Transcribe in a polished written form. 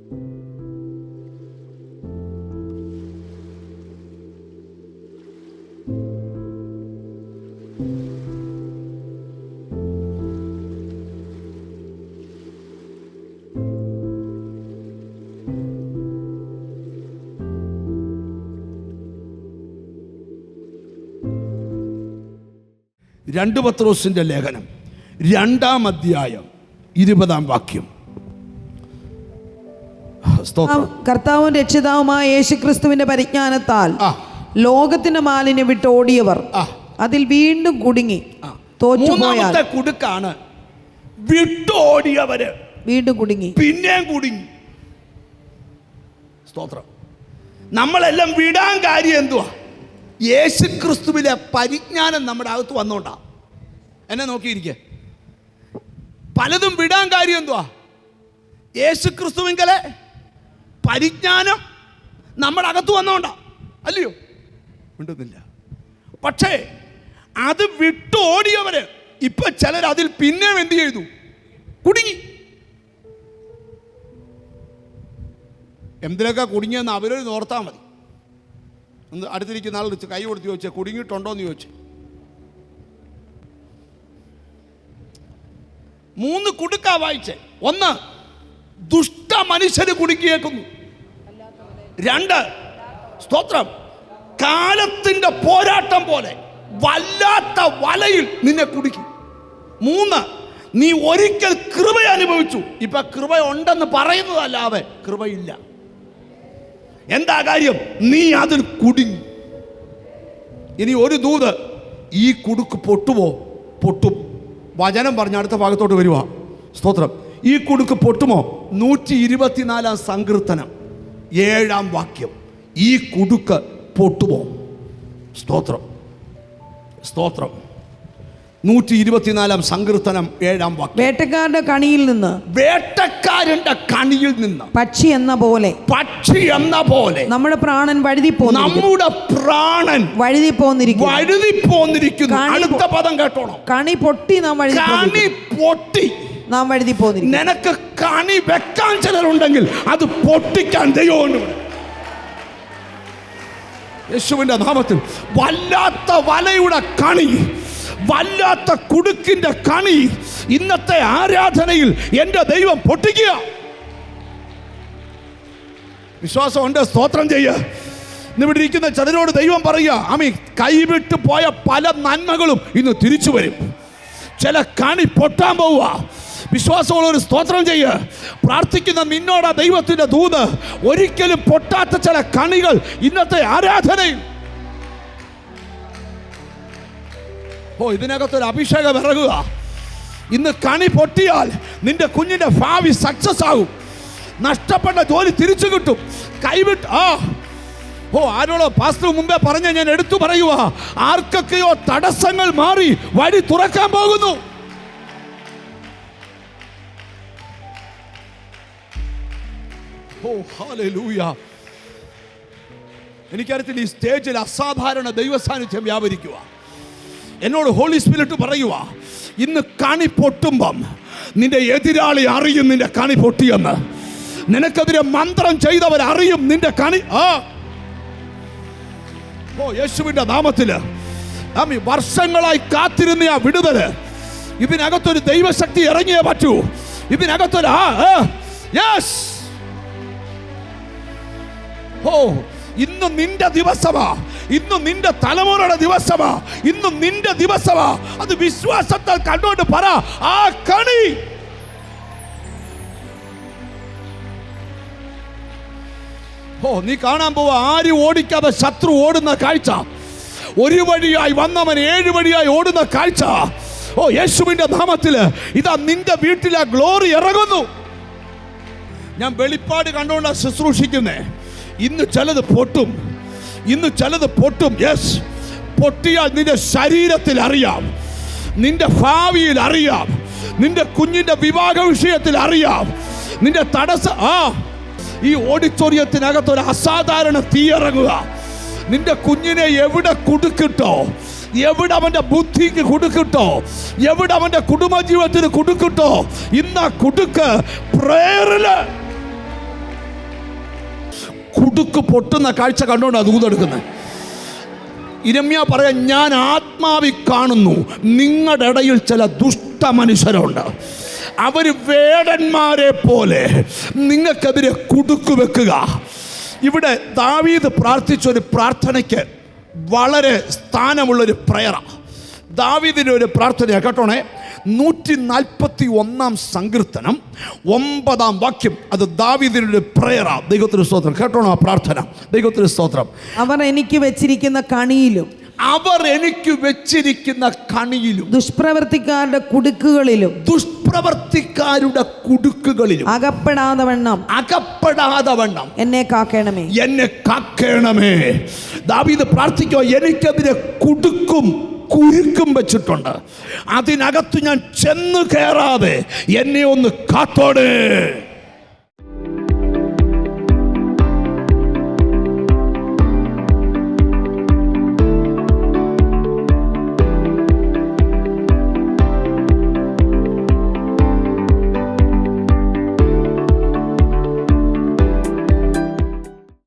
രണ്ട് പത്രോസിന്റെ ലേഖനം 2-ാം അധ്യായം 20-ാം വാക്യം. കർത്താവും രക്ഷിതാവുമായ യേശുക്രിസ്തുവിന്റെ പരിജ്ഞാനത്താൽ ലോകത്തിന്റെ മാലിന്യം വിട്ട് ഓടിയവർ അതിൽ വീണ്ടും കുടുങ്ങി തോറ്റുപോയാൽ. കുടുക്കാണ് വിട്ടോടിയവര് വീണ്ടും കുടുങ്ങി, പിന്നെയും കുടുങ്ങി. സ്തോത്രം. നമ്മളെല്ലാം വിടാൻ കാര്യം എന്തുവാ? യേശുക്രിസ്തുവിലെ പരിജ്ഞാനം നമ്മുടെ അകത്ത് വന്നോണ്ടാ. എന്നെ നോക്കിയിരിക്കെ, പലതും വിടാൻ കാര്യം എന്തുവാ? യേശുക്രിസ്തുവിങ്കലെ പരിജ്ഞാനം നമ്മുടെ അകത്ത് വന്നോണ്ടാ, അല്ലയോ? മിണ്ടുന്നില്ല. പക്ഷേ അത് വിട്ടോടിയവര് ഇപ്പൊ ചിലർ അതിൽ പിന്നെ എന്ത് ചെയ്തു? കുടുങ്ങി. എന്തിനൊക്കെ കുടുങ്ങിയെന്ന് അവരൊരു ഓർത്താൽ മതി. ഒന്ന് അടുത്തിരിക്കുന്ന ആൾ കൈ കൊടുത്ത് ചോദിച്ചേ, കുടുങ്ങിയിട്ടുണ്ടോ എന്ന് ചോദിച്ചു. 3 കുടുക്കാ വായിച്ചേ. 1, ദുഷ്ട മനുഷ്യര് കുടുക്കിയേക്കുന്നു. 2, സ്തോത്രം, കാലത്തിന്റെ പോരാട്ടം പോലെ വല്ലാത്ത വലയിൽ നിന്നെ കുടുക്കി. 3, നീ ഒരിക്കൽ കൃപ അനുഭവിച്ചു. ഇപ്പൊ കൃപ ഉണ്ടെന്ന് പറയുന്നതല്ലാതെ കൃപയില്ല. എന്താ കാര്യം? നീ അതിൽ കുടുങ്ങി. ഇനി ഒരു ദൂത്, ഈ കുടുക്ക് പൊട്ടുമോ? പൊട്ടും. വചനം പറഞ്ഞ അടുത്ത ഭാഗത്തോട്ട് വരുവാ. സ്തോത്രം. ഈ കുടുക്ക് പൊട്ടുമോ? 124-ാം സങ്കീർത്തനം 7-ാം വാക്യം. ഈ കുടുക്ക് പൊട്ടുമോ? സ്തോത്രം, സ്തോത്രം. 124-ാം സങ്കീർത്തനം 7-ാം വാക്യം. വേട്ടക്കാരന്റെ കണിയിൽ നിന്ന്, വേട്ടക്കാരന്റെ കണിയിൽ നിന്ന് പക്ഷി എന്ന പോലെ, പക്ഷി എന്ന പോലെ നമ്മുടെ പ്രാണൻ വഴുതിപ്പോന്നു, നമ്മുടെ പ്രാണൻ വഴുതിപ്പോന്നിരിക്കുന്നു. അടുത്ത പദം കേട്ടോണം. കണി പൊട്ടി നാം വഴുതിപ്പോന്നിരിക്കുന്നു. നിനക്ക് കണി വെക്കാൻ ചിലരുണ്ടെങ്കിൽ അത് പൊട്ടിക്കാൻ ദൈവമുണ്ട്. യേശുവിന്റെ നാമത്തിൽ വല്ലാത്ത വലയുടെ കണി, വല്ലാത്ത കുടുക്കിന്റെ കണി ഇന്നത്തെ ആരാധനയിൽ എൻ്റെ ദൈവം പൊട്ടിക്കുക. വിശ്വാസമുണ്ട്? സ്തോത്രം ചെയ്യുക. ഇവിടെ ഇരിക്കുന്ന ചിലരോട് ദൈവം പറയുക, ആമീൻ, കൈവിട്ട് പോയ പല നന്മകളും ഇന്ന് തിരിച്ചു വരും. ചില കണി പൊട്ടാൻ പോവുക. വിശ്വാസമുള്ളൊരു സ്തോത്രം ചെയ്യുക. പ്രാർത്ഥിക്കുന്ന നിന്നോട് ദൈവത്തിന്റെ ദൂത്, ഒരിക്കലും പൊട്ടാത്ത ചില കണികൾ ഇന്നത്തെ ആരാധനയിൽ. ഇതിനകത്തൊരു അഭിഷേകം ഇറങ്ങുക. ഇന്ന് കണി പൊട്ടിയാൽ നിന്റെ കുഞ്ഞിന്റെ ഭാവി സക്സസ് ആകും. നഷ്ടപ്പെട്ട ജോലി തിരിച്ചു കിട്ടും. കൈവിട്ട് ആരോടോ പാസ്റ്റർ മുമ്പേ പറഞ്ഞ ഞാൻ എടുത്തു പറയുക, ആർക്കൊക്കെയോ തടസ്സങ്ങൾ മാറി വഴി തുറക്കാൻ പോകുന്നു. ഹല്ലേലൂയ. എനിക്കറിയത്തില്ല, ഈ സ്റ്റേജിൽ അസാധാരണ ദൈവസാന്നിധ്യം വ്യാപരിക്കുക. എന്നോട് ഹോളി സ്പിരിറ്റ് പറയുക, ഇന്ന് കണി പൊട്ടുമ്പം നിന്റെ എതിരാളി അറിയും നിന്റെ കണി പൊട്ടിയെന്ന്. നിനക്കെതിരെ മന്ത്രം ചെയ്തവർ അറിയും നിന്റെ കണി. യേശുവിന്റെ നാമത്തില് വർഷങ്ങളായി കാത്തിരുന്ന ആ വിടുതല്, ഇതിനകത്തൊരു ദൈവശക്തി ഇറങ്ങിയേ പറ്റൂ. ഇതിനകത്തൊരു ഇന്ന് നിന്റെ ദിവസമാ, ഇന്ന് നിന്റെ തലമുറയുടെ ദിവസമാ, ഇന്ന് നിന്റെ ദിവസമാ. അത് വിശ്വാസത്താൽ കണ്ടോണ്ട് പറ, ആ കണി നീ കാണാൻ പോവാ. ആരും ഓടിക്കാതെ ശത്രു ഓടുന്ന കാഴ്ച, ഒരു വഴിയായി വന്നവൻ 7 വഴിയായി ഓടുന്ന കാഴ്ച. യേശുവിന്റെ നാമത്തില് ഇതാ നിന്റെ വീട്ടിലെ ഗ്ലോറി ഇറങ്ങുന്നു. ഞാൻ വെളിപ്പാട് കണ്ടുകൊണ്ടാ ശുശ്രൂഷിക്കുന്നേ. ഇന്ന് ചിലത് പൊട്ടും, ഇന്ന് ചിലത് പൊട്ടും. യെസ്, പൊട്ടിയാൽ നിന്റെ ശരീരത്തിൽ അറിയാം, നിന്റെ ഭാവിയിൽ അറിയാം, നിന്റെ കുഞ്ഞിന്റെ വിവാഹ വിഷയത്തിൽ അറിയാം, നിന്റെ തടസ്സം. ഈ ഓഡിറ്റോറിയത്തിനകത്തൊരു അസാധാരണ തീ ഇറങ്ങുക. നിന്റെ കുഞ്ഞിനെ എവിടെ കുടുക്കിട്ടോ, എവിടെ അവന്റെ ബുദ്ധിക്ക് കുടുക്കിട്ടോ, എവിടെ അവന്റെ കുടുംബജീവിതത്തിന് കുടുക്കിട്ടോ, ഇന്ന് ആ കുടുക്ക് പ്രേയറില് കുടുക്ക് പൊട്ടുന്ന കാഴ്ച കണ്ടുകൊണ്ടാണ് ദൂതെടുക്കുന്നത്. ഇരമ്യാ പറയാൻ, ഞാൻ ആത്മാവിൽ കാണുന്നു നിങ്ങളുടെ ഇടയിൽ ചില ദുഷ്ട മനുഷ്യരുണ്ട്. അവർ വേടന്മാരെ പോലെ നിങ്ങൾക്കെതിരെ കുടുക്ക് വെക്കുക. ഇവിടെ ദാവീദ് പ്രാർത്ഥിച്ചൊരു പ്രാർത്ഥനയ്ക്ക് വളരെ സ്ഥാനമുള്ളൊരു പ്രയറാണ്. ദാവീദിൻ്റെ ഒരു പ്രാർത്ഥനയാണ് കേട്ടോണേ. 141 സങ്കീർത്തനം 9 വാക്യം. അത് ദാവീദിൻ്റെ ഒരു പ്രയറാണ്. ദൈവത്തിന് സ്തോത്രം. കേട്ടോണോ ആ പ്രാർത്ഥന? ദൈവത്തിന് സ്തോത്രം. അവർ എനിക്ക് വെച്ചിരിക്കുന്ന കണിയിലും അവർ എനിക്ക് വെച്ചിരിക്കുന്ന കണിയിലും ദുഷ്പ്രവർത്തിക്കാരുടെ കുടുക്കുകളിലും ദുഷ്പ്രവർത്തിക്കാരുടെ കുടുക്കുകളിലും അകപ്പെടാതെ വണ്ണം എന്നെ കാക്കണമേ, എന്നെ കാക്കണമേ. ദാവീദ് പ്രാർത്ഥിക്കുക, എനിക്കെതിരെ കുടുക്കും കുരുക്കും വെച്ചിട്ടുണ്ട്, അതിനകത്ത് ഞാൻ ചെന്ന് കയറാതെ എന്നെ ഒന്ന് കാത്തോടേ.